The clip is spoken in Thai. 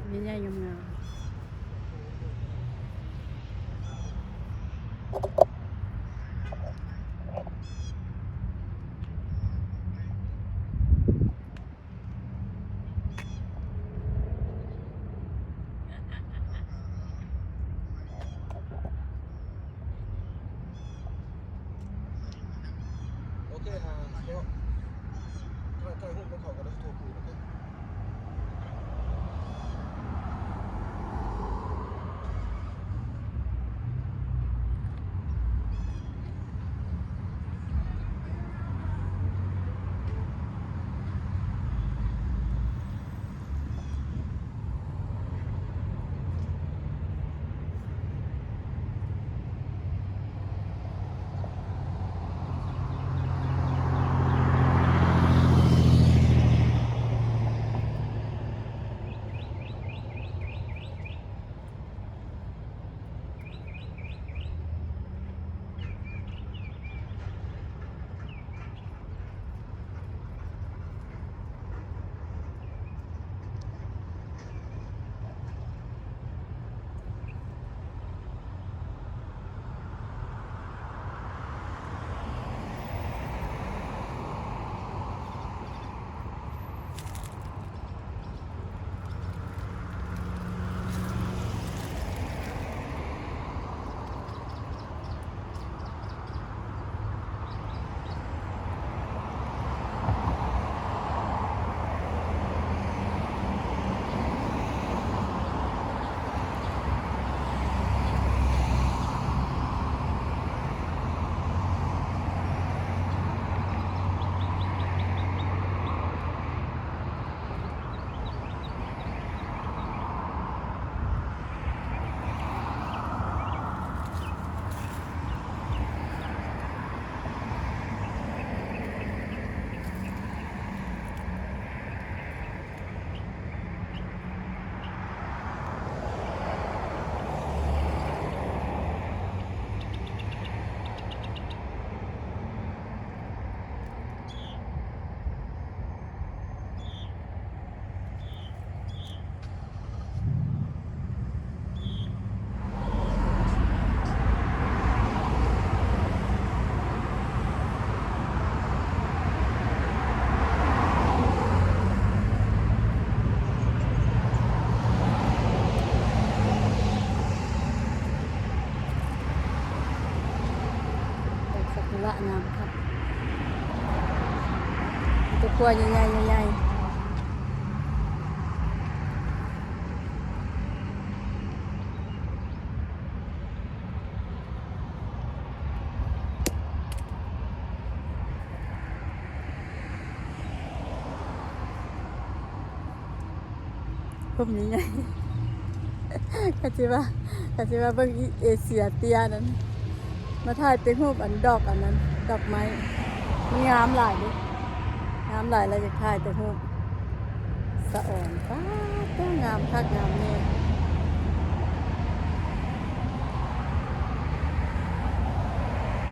ใหญ่ๆงามโอเคเดี๋ยวถ้าหุ้นของเขาก็ได้โทรคุยนะครับดอกซากุระงามครับตัวกล้วยใหญ่ๆใหญ่ๆพุ่มใหญ่ๆ กะจิว่าเบิ่งอีเอเชียเตียนั้นมาถ่ายเป็นรูปอันดอกอันนั้นดอกไม้มันงามหลายเดิงามหลายแล้วจะถ่ายแต่รูปสะอ่อนป้าดงามคักงามแน่